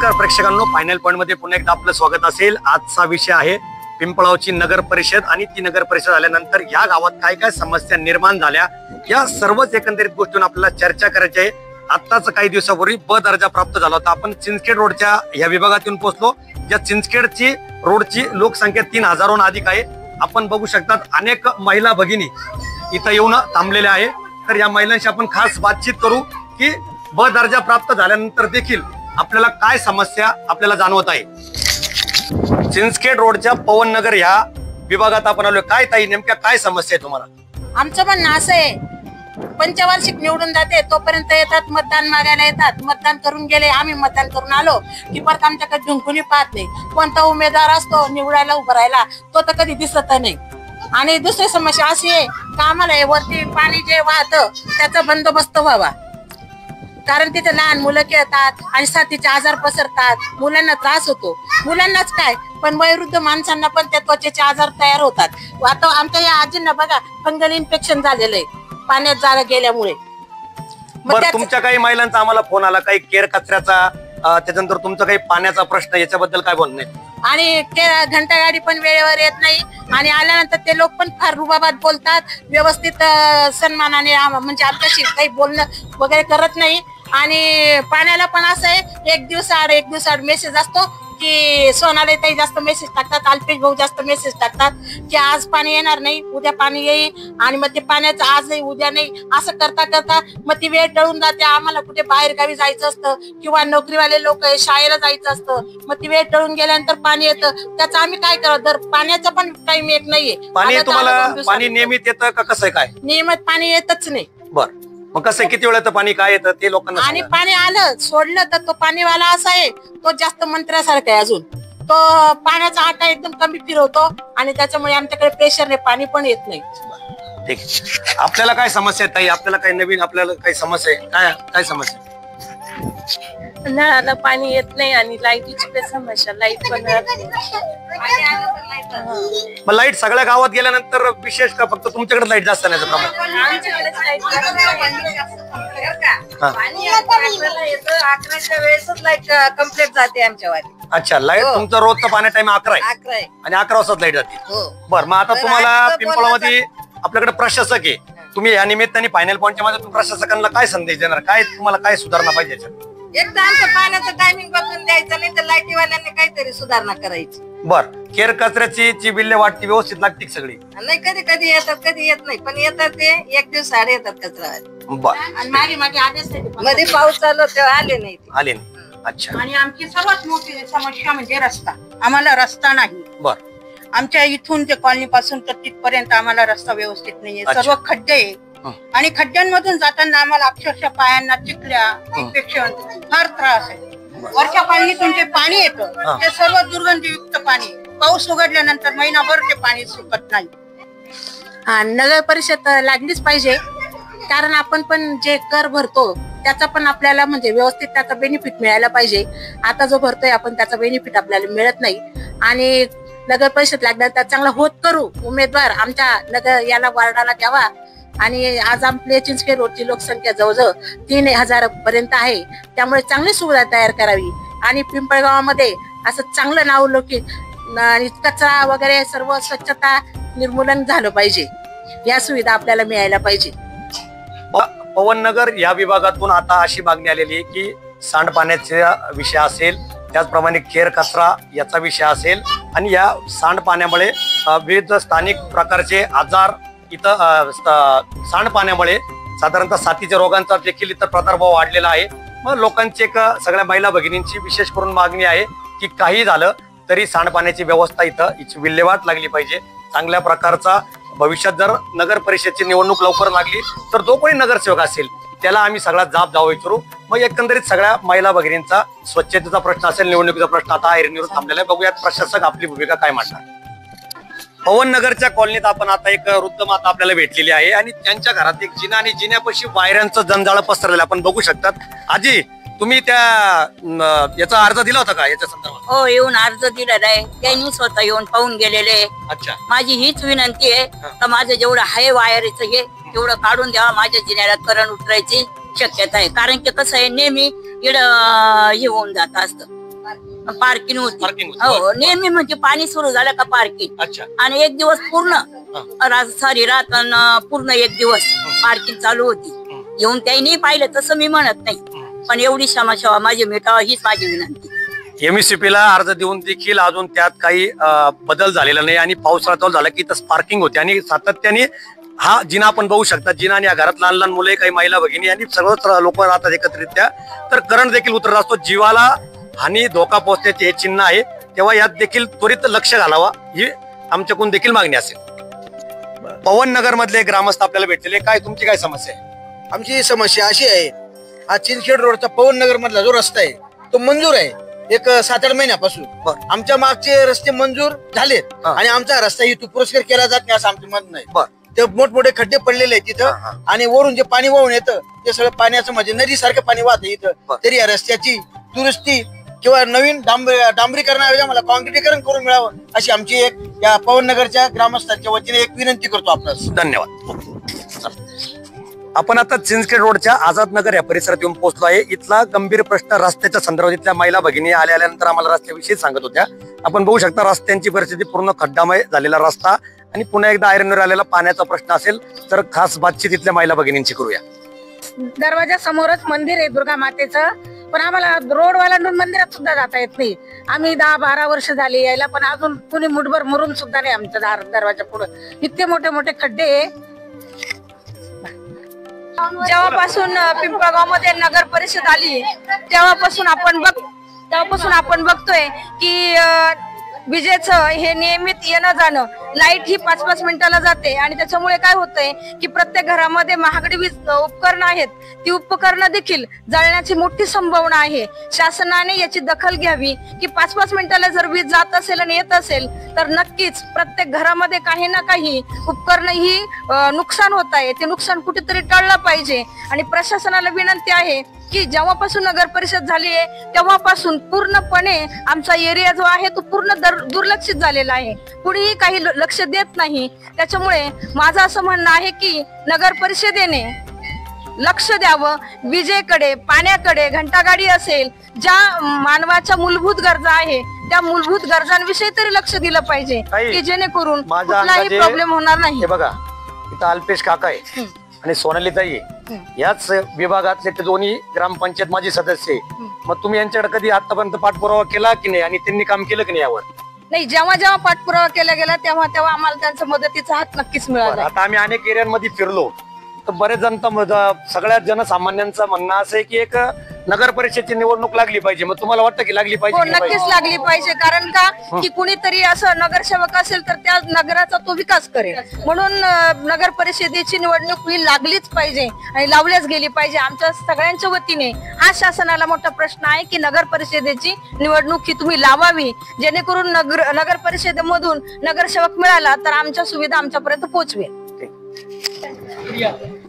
नमस्कार प्रेक्षकांनो, final point मध्ये पुन्हा एकदा आपलं स्वागत असेल। आजचा विषय आहे पिंपळगावची नगर परिषद आणि ती नगर परिषद आल्यानंतर या गावात काय काय समस्या निर्माण झाल्या या सर्वच एकंदरीत गोष्टींवर आपल्याला चर्चा करायची आहे। आत्ताच काही दिवसापूर्वी ब दर्जा प्राप्त झाला होता। आपण चिंचखेड रोडच्या या विभागातून पोहोचलो, ज्या चिंचखेडची रोडची लोकसंख्या 3000हून अधिक आहे। आपण बघू शकतात अनेक महिला भगिनी इथं येऊन थांबलेल्या आहे। तर या महिलांशी आपण खास बातचीत करू की ब दर्जा प्राप्त झाल्यानंतर देखील आपल्याला काय समस्या आपल्याला जाणवत आहे। चिंचखेड रोडच्या पवन नगर ह्या विभागात आपण आलोय। काय ताई नेमक्या काय समस्या आहे तुम्हाला? आमचं म्हणणं असं आहे, पंचवार्षिक निवडून जाते तोपर्यंत येतात, मतदान मागायला येतात, मतदान करून गेले, आम्ही मतदान करून आलो की परत आमच्याकडे ढुंकुनी पाहत नाही। कोणता उमेदवार असतो निवडायला उभं राहायला तो तर कधी दिसत नाही। आणि दुसरी समस्या अशी आहे का आम्हाला वरती पाणी जे वाहतं त्याचा बंदोबस्त व्हावा, कारण तिथे लहान मुलं खेळतात आणि साथीचे आजार पसरतात, मुलांना त्रास होतो। मुलांनाच काय पण वयोवृद्ध माणसांना पण त्या त्वचेचे आजार तयार होतात। आता आमच्या या आजींना बघा फंगल इन्फेक्शन झालेलं आहे पाण्यात जागा गेल्यामुळे। बरं, तुमच्या काही महिलांचा आम्हाला फोन आला काही केर कचऱ्याचा, त्याच्यानंतर तुमचा काही पाण्याचा प्रश्न, याच्याबद्दल काय बोलणं आहे? आणि घंटा गाडी पण वेळेवर येत नाही आणि आल्यानंतर ते लोक पण फार रुबाबात बोलतात, व्यवस्थित सन्मानाने म्हणजे आमच्याशी काही बोलणं वगैरे करत नाही। आणि पाण्याला पण असं आहे एक दिवसाआड मेसेज असतो की सोनाली ताई जास्त मेसेज टाकतात, अल्पेश भाऊ जास्त मेसेज टाकतात की आज पाणी येणार नाही, उद्या पाणी येईल। आणि मग ते पाण्याचं आज नाही उद्या नाही असं करता करता मग ती वेळ टळून जाते। आम्हाला कुठे बाहेर गावी जायचं असतं किंवा नोकरीवाले लोक शाळेला जायचं असतं, मग ती वेळ टळून गेल्यानंतर पाणी येतं, त्याचं आम्ही काय करावं? दर पाण्याचा पण टाइम येत नाहीये। पाणी तुम्हाला पाणी नियमित येतं का कसं काय? नियमित पाणी येतच नाही। बरं, मग कसं किती वेळात पाणी काय येतं ते लोकांना? आणि पाणी आलं सोडलं तर तो पाणीवाला असा आहे तो जास्त मंत्र्यासारखा आहे, अजून तो पाण्याचा आटा एकदम कमी फिरवतो आणि त्याच्यामुळे आमच्याकडे प्रेशरने पाणी पण येत नाही। ठीक आहे, आपल्याला काय समस्या आहे ताई? आपल्याला काही नवीन आपल्याला काही समस्या आहे काय? काय समस्या? नळाला पाणी येत नाही आणि लाईटीची पण समस्या, लाईट पण मग लाईट सगळ्या गावात गेल्यानंतर विशेष का फक्त तुमच्याकडे लाईट जास्त नाही? अकराच्या वेळेसच लाईट कम्प्लीट जाते आमच्यावाली। अच्छा, लाईट तुमचा रोजचा पाणी टाइम 11 आहे आणि 11 वाजता लाईट जाते। बरं, मग आता तुम्हाला पिंपळामध्ये आपल्याकडे प्रशासक आहे, तुम्ही या निमित्ताने फायनल पॉईंटच्या मध्ये प्रशासकांना काय संदेश देणार? काय तुम्हाला काय सुधारणा पाहिजे? एकदा आमच्या पाण्याचं टायमिंग बदलून द्यायचं, नाही तर लाईटीवाल्यांनी काहीतरी सुधारणा करायची। बर, केर कचऱ्याची जी विल्हेवाट ती व्यवस्थित लागते सगळी? नाही, कधी कधी येतात कधी येत नाही, पण येतात ते एक दिवस आड येतात कचरा। बर, आणि मागे मागे आदेश मध्ये पाऊस चालू तेव्हा आले नाही ते। आले नाही। अच्छा, आणि आमची सर्वात मोठी समस्या म्हणजे रस्ता। आम्हाला रस्ता नाही। बर, आमच्या इथून ते कॉलनी पासून तर तिथपर्यंत आम्हाला रस्ता व्यवस्थित नाहीये, सर्व खड्डे आहे। आणि खड्ड्यांमधून जाताना आम्हाला अक्षरशः पायांना चिखल्या इन्फेक्शन फार त्रास आहे। वरच्या कॉलनीतून जे पाणी येतं ते सर्व दुर्गंधीयुक्त पाणी, पाऊस उघडल्यानंतर महिनाभर ते पाणी सुकत नाही। नगर परिषद लागलीच पाहिजे, कारण आपण पण जे कर भरतो त्याचा पण आपल्याला म्हणजे व्यवस्थित त्याचा बेनिफिट मिळायला पाहिजे। आता जो भरतोय आपण त्याचा बेनिफिट आपल्याला मिळत नाही। आणि नगर परिषद लागल्यानंतर चांगला होत करू उमेदवार आमच्या नगर याला वार्डाला द्यावा। आणि आज आपल्या चिंचखेड रोडची लोकसंख्या जवळजवळ 3000 पर्यंत आहे, त्यामुळे चांगली सुविधा तयार करावी आणि पिंपळगावामध्ये असं चांगलं नाव लौकिक आणि कचरा वगैरे सर्व स्वच्छता निर्मूलन झालं पाहिजे, या सुविधा आपल्याला मिळायला पाहिजे। पवन नगर या विभागातून आता अशी मागणी आलेली आहे की सांडपाण्याचा विषय असेल, त्याचप्रमाणे केर कचरा याचा विषय असेल आणि या सांडपाण्यामुळे विविध स्थानिक प्रकारचे आजार इथं सांडपाण्यामुळे साधारणतः साथीच्या रोगांचा देखील इथं प्रादुर्भाव वाढलेला आहे। मग लोकांची एक सगळ्या महिला भगिनींची विशेष करून मागणी आहे की काही झालं तरी सांडपाण्याची व्यवस्था इथं हिची विल्हेवाट लागली पाहिजे। चांगल्या प्रकारचा भविष्यात जर नगर परिषदची निवडणूक लवकर लागली तर जो कोणी नगरसेवक असेल त्याला आम्ही सगळा जाब विचारू। मग एकंदरीत सगळ्या महिला भगिनींचा स्वच्छतेचा प्रश्न असेल, निवडणुकीचा प्रश्न आता ऐरणीवर थांबलेला आहे। बघूयात प्रशासक आपली भूमिका काय मांडणार। पवन नगरच्या कॉलनीत आपण आता एक वृद्ध माता आपल्याला भेटलेली आहे आणि त्यांच्या घरात एक जिना आणि जिन्यापाशी वायरांचं जंजाळ पसरलेलं आपण बघू शकतात। आजी, तुम्ही त्या याचा अर्ज दिला होता का याच्या संदर्भात? हो, येऊन अर्ज दिलेला आहे, त्यांनी स्वतः येऊन पाहून गेलेले। अच्छा, माझी हीच विनंती आहे तर माझं जेवढं आहे वायरीचं हे तेवढं काढून द्यावा, माझ्या जिन्याला करंट उतरायची शक्यता आहे। कारण की कसं आहे नेहमी इड हे होऊन जात असतं, पार्किंग होती. Parking होती. हो, नेहमी म्हणजे पाणी सुरू झालं का पार्किंग. अच्छा. आणि एक दिवस पूर्ण सारी रात आणि पूर्ण एक दिवस पार्किंग चालू होती. येऊन त्यांनी पाहिलं तसं मी म्हणत नाही, पण एवढी क्षमा माझी मिटावा हीच माझी विनंती. MSCP ला अर्ज देऊन देखील अजून त्यात काही बदल झालेला नाही आणि पावसाळा चालू झाला की इथं स्पार्किंग होते आणि सातत्याने हा जिना आपण बघू शकता. जिना आणि या घरात लहान लहान मुले, काही महिला भगिनी आणि सर्वच लोक राहतात एकत्रित्या. तर करंट देखील उतरत असतो. जीवाला हानी धोका पोहोचण्याचे हे चिन्ह आहे. तेव्हा यात देखील त्वरित लक्ष घालावा ही आमच्याकडून देखील मागणी असेल. पवन नगर मधले ग्रामस्थ आपल्याला भेटलेले, काय तुमची काय समस्या आहे? आमची समस्या अशी आहे, हा चिंचखेड रोडचा पवन नगर मधला जो रस्ता आहे तो मंजूर आहे एक 7-8 महिन्यापासून. आमच्या मागचे रस्ते मंजूर झालेत आणि आमचा रस्ता इथून पुरस्कार केला जात नाही असं आमचं मत नाही. ते मोठमोठे खड्डे पडलेले आहेत तिथं आणि वरून जे पाणी वाहून येतं ते सगळं पाण्याचं म्हणजे नदी सारखं पाणी वाहतं इथं. तरी या रस्त्याची दुरुस्ती किंवा नवीन डांबरीकरणाऐवजी आम्हाला काँक्रिटीकरण करून मिळावं अशी आमची एक या पवन नगरच्या ग्रामस्थांच्या वतीने एक विनंती करतो आपणास. धन्यवाद. आपण आता चिंचखेड रोडच्या आझाद नगर या परिसरात येऊन पोहोचलो आहे. इथला गंभीर प्रश्न रस्त्याच्या संदर्भात इथल्या महिला भगिनी आल्यानंतर आम्हाला रस्त्याविषयी सांगत होत्या. आपण बघू शकता रस्त्यांची परिस्थिती पूर्ण खड्डामय झालेला रस्ता आणि पुन्हा एकदा आयरनवर आलेला पाण्याचा प्रश्न असेल तर खास बातचीत इथल्या महिला भगिनींची करूया. दरवाजा समोरच मंदिर आहे दुर्गा मातेचं, पण आम्हाला रोड वालांडून मंदिरात सुद्धा जाता येत नाही. आम्ही 10-12 वर्ष झाली यायला, पण अजून कुणी मुठभर मुरुम सुद्धा नाही आमच्या दरवाजा पुढे. इतके मोठे मोठे खड्डे. जेव्हापासून पिंपळगाव मध्ये नगर परिषद आली तेव्हापासून आपण बघतोय की विजेचं हे नियमित येणं जाणं, लाईट ही 5-5 मिनिटाला जाते आणि त्याच्यामुळे काय होतंय की प्रत्येक घरामध्ये महागडी वीज उपकरणं आहेत, ती उपकरणं देखील जळण्याची मोठी संभावना आहे. शासनाने याची दखल घ्यावी की 5-5 मिनिटाला जर वीज जात असेल आणि येत असेल तर नक्कीच प्रत्येक घरामध्ये काही ना काही उपकरणं ही नुकसान होत आहे, ते नुकसान कुठेतरी टाळलं पाहिजे. आणि प्रशासनाला विनंती आहे की जेव्हापासून नगर परिषद झाली आहे तेव्हापासून पूर्णपणे आमचा एरिया जो आहे तो पूर्ण दुर्लक्षित झालेला आहे. कुणीही काही लक्ष देत नाही. त्याच्यामुळे माझं असं म्हणणं आहे की नगर परिषदेने लक्ष द्यावं विजेकडे, पाण्याकडे, घंटागाडी असेल, ज्या मानवाच्या मूलभूत गरजा आहे त्या मूलभूत गरजांविषयी तरी लक्ष दिलं पाहिजे की जेणेकरून कुठलाही प्रॉब्लेम होणार नाही. हे बघा इथं अल्पेश काका आहे आणि सोनाली ताई आहे, याच विभागातले ते दोन्ही ग्रामपंचायत माजी सदस्य आहे. मग तुम्ही यांच्याकडे कधी आतापर्यंत पाठपुरावा केला की नाही आणि त्यांनी काम केलं की नाही यावर? नाही, जेव्हा जेव्हा पाठपुरावा केला गेला तेव्हा तेव्हा आम्हाला त्यांचा मदतीचा हात नक्कीच मिळाला. आता आम्ही अनेक एरियांमध्ये फिरलो तर बरेच जण सगळ्या जनसामान्यांचं म्हणणं असं आहे की एक नगर परिषदची निवडणूक लागली पाहिजे. मग तुम्हाला वाटतं की लागली हो, पाहिजे? नक्कीच लागली पाहिजे. कारण का की कुणीतरी असं नगरसेवक असेल तर त्या नगराचा तो विकास करेल. म्हणून नगर परिषदेची निवडणूक ही लागलीच पाहिजे आणि लावल्याच गेली पाहिजे. आमच्या सगळ्यांच्या वतीने हा शासनाला मोठा प्रश्न आहे की नगर परिषदेची निवडणूक ही तुम्ही लावावी, जेणेकरून नगर परिषदेमधून नगरसेवक मिळाला तर आमच्या सुविधा आमच्यापर्यंत पोहोचवेल.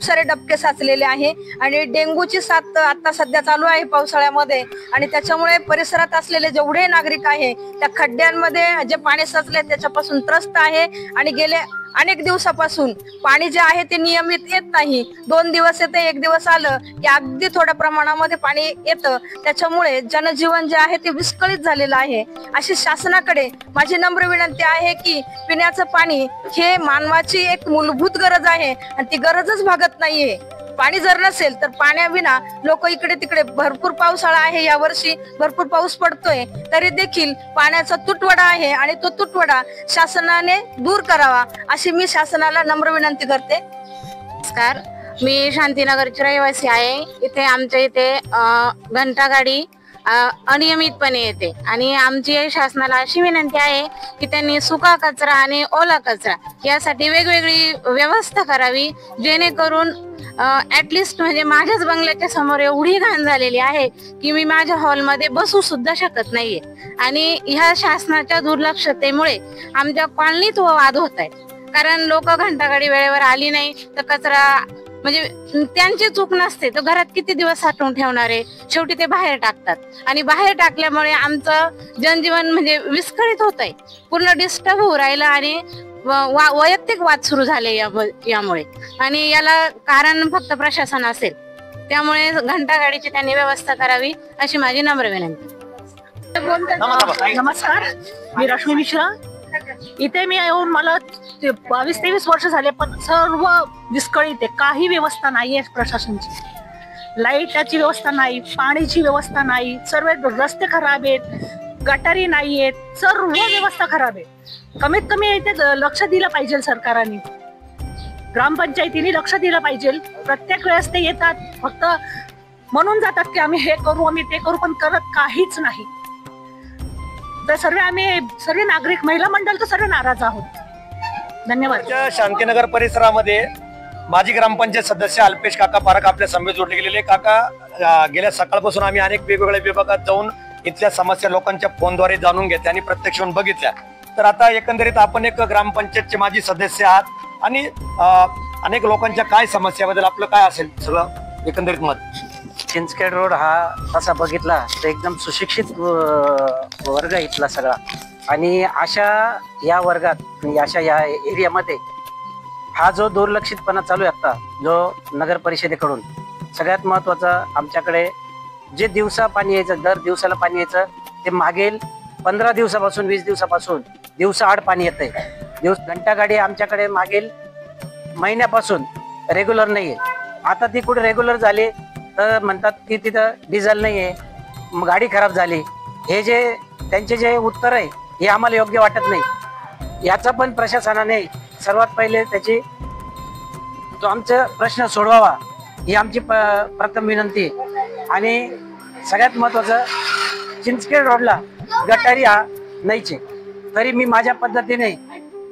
सारे डबके साचलेले आहे आणि डेंग्यूची साथ आता सध्या चालू आहे पावसाळ्यामध्ये आणि त्याच्यामुळे परिसरात असलेले जेवढे नागरिक आहे त्या खड्ड्यांमध्ये जे पाणी साचले त्याच्यापासून त्रस्त आहे. आणि गेले अनेक दिवसापासून पाणी जे आहे ते नियमित येत नाही. 2 दिवस येते, 1 दिवस आलं की अगदी थोड्या प्रमाणामध्ये पाणी येतं. त्याच्यामुळे जनजीवन जे आहे ते विस्कळीत झालेलं आहे. अशी शासनाकडे माझी नम्र विनंती आहे की पिण्याचं पाणी हे मानवाची एक मूलभूत गरज आहे आणि ती गरजच भागत नाहीये. पाणी जर नसेल तर पाण्याविना लोक इकडे तिकडे, भरपूर पावसाळा आहे यावर्षी, भरपूर पाऊस पडतोय, तरी देखील पाण्याचा तुटवडा आहे आणि तो तुटवडा शासनाने दूर करावा अशी मी शासनाला नम्र विनंती करते. नमस्कार, मी शांतीनगरची रहिवासी आहे. इथे आमच्या इथे घंटागाडी अनियमितपणे येते आणि आमची शासनाला अशी विनंती आहे की त्यांनी सुका कचरा आणि ओला कचरा यासाठी वेगवेगळी व्यवस्था करावी, जेणेकरून ऍटलिस्ट म्हणजे माझ्याच बंगल्याच्या समोर एवढी घाण झालेली आहे की मी माझ्या हॉलमध्ये बसू सुद्धा शकत नाहीये. आणि ह्या शासनाच्या दुर्लक्षतेमुळे आमच्या कॉलनीत वाद होत आहेत. कारण लोक घंटागाडी वेळेवर आली नाही तर कचरा म्हणजे त्यांची चूक नसते, तो घरात किती दिवस साठवून ठेवणार आहे, शेवटी ते बाहेर टाकतात आणि बाहेर टाकल्यामुळे आमचं जनजीवन म्हणजे विस्कळीत होत आहे, पूर्ण डिस्टर्ब होऊ राहिलं आणि वैयक्तिक वाद सुरू झाले यामुळे. आणि याला कारण फक्त प्रशासन असेल, त्यामुळे घंटागाडीची त्यांनी व्यवस्था करावी अशी माझी नम्र विनंती. नमस्कार, मी रश्मी मिश्रा. इथे मी येऊन मला 22-23 वर्ष झाले, पण सर्व विस्कळीत आहे. काही व्यवस्था नाहीये प्रशासनाची. लाईटाची व्यवस्था नाही, पाण्याची व्यवस्था नाही, सर्व रस्ते खराब आहेत, गटारी नाही आहेत, सर्व व्यवस्था खराब आहे. कमीत कमी इथे लक्ष दिलं पाहिजे सरकारने, ग्रामपंचायतीने लक्ष दिलं पाहिजे. प्रत्येक वेळेस ते येतात, फक्त म्हणून जातात की आम्ही हे करू, आम्ही ते करू, पण करत काहीच नाही. तर सर्व नागरिक, महिला मंडळ तर सर्व नाराज आहोत. धन्यवाद. शांतीनगर परिसरामध्ये माजी ग्रामपंचायत सदस्य अल्पेश काका पारख आपल्या समेत जोडले गेलेले. काका, गेल्या सकाळपासून आम्ही अनेक वेगवेगळ्या विभागात जाऊन इथल्या समस्या लोकांच्या फोनद्वारे जाणून घेतल्या आणि प्रत्यक्ष येऊन बघितल्या. तर आता एकंदरीत आपण एक ग्रामपंचायतचे माजी सदस्य आहात आणि अनेक लोकांच्या काय समस्याबद्दल आपलं काय असेल सगळं एकंदरीत मत? चिंचखेड रोड हा तसा बघितला तर एकदम सुशिक्षित वर्ग इथला सगळा, आणि अशा या वर्गात अशा या एरियामध्ये हा जो दुर्लक्षितपणा चालू आहे आता, जो नगर परिषदेकडून, सगळ्यात महत्वाचा आमच्याकडे जे दिवसा पाणी यायचं, दर दिवसाला पाणी यायचं, ते मागील 15 दिवसापासून 20 दिवसापासून दिवसा आड पाणी येतंय. घंटा गाडी आमच्याकडे मागील महिन्यापासून रेग्युलर नाहीये. आता ती कुठे रेग्युलर झाली तर म्हणतात की तिथं डिझेल नाहीये, गाडी खराब झाली. हे जे त्यांचे जे उत्तर आहे हे आम्हाला योग्य वाटत नाही. याचा पण प्रशासनाने सर्वात पहिले त्याची जो आमचा प्रश्न सोडवावा ही आमची प्रथम विनंती आहे. आणि सगळ्यात महत्वाचं, चिंचखेड रोडला गटारी हा नाहीच आहे. तरी मी माझ्या पद्धतीने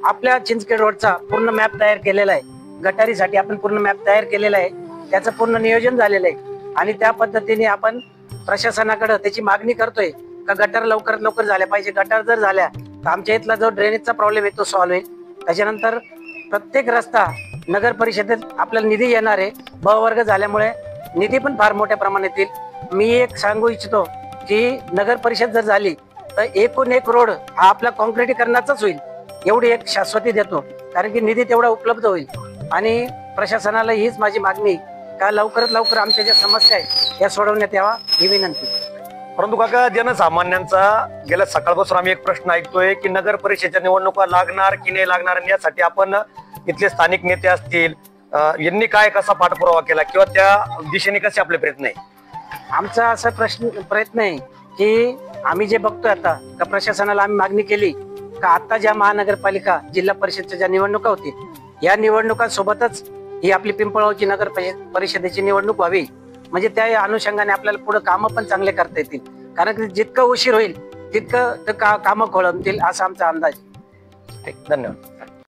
आपल्या चिंचखेड रोडचा पूर्ण मॅप तयार केलेला आहे. गटारीसाठी आपण पूर्ण मॅप तयार केलेला आहे, त्याचं पूर्ण नियोजन झालेलं आहे. आणि त्या पद्धतीने आपण प्रशासनाकडे त्याची मागणी करतोय का गटार लवकरात लवकर झाल्या पाहिजे. गटार जर झाल्या तर आमच्या इथला जो ड्रेनेजचा प्रॉब्लेम आहे तो सॉल्व्ह होईल. त्याच्यानंतर प्रत्येक रस्ता नगर परिषदेत आपल्याला निधी येणार आहे. ब वर्ग झाल्यामुळे निधी पण फार मोठ्या प्रमाणात येईल. मी एक सांगू इच्छितो की नगर परिषद जर झाली तर एकूण एक रोड हा आपला कॉन्क्रिटीकरणाचाच होईल, एवढी एक शाश्वती देतो. कारण की निधी तेवढा उपलब्ध होईल. आणि प्रशासनाला हीच माझी मागणी का लवकरात लवकर आमच्या ज्या समस्या आहेत या सोडवण्यात यावा ही विनंती. परंतु काका, जनसामान्यांचा गेल्या सकाळपासून आम्ही एक प्रश्न ऐकतोय की नगर परिषदेच्या निवडणुका लागणार की नाही लागणार, यासाठी आपण इथले स्थानिक नेते असतील यांनी काय कसा पाठपुरावा केला किंवा त्या दिशेने कसे आपले प्रयत्न आहे? आमचा असा प्रयत्न आहे की आम्ही जे बघतोय आता का प्रशासनाला आम्ही मागणी केली का आता ज्या महानगरपालिका जिल्हा परिषदच्या ज्या निवडणुका होतील या निवडणुकांसोबतच ही आपली पिंपळगावची नगर परिषदेची निवडणूक व्हावी. म्हणजे त्या अनुषंगाने आपल्याला पुढे कामं पण चांगले करता येतील. कारण की जितकं उशीर होईल तितकं कामं खोळंबतील असा आमचा अंदाज. धन्यवाद.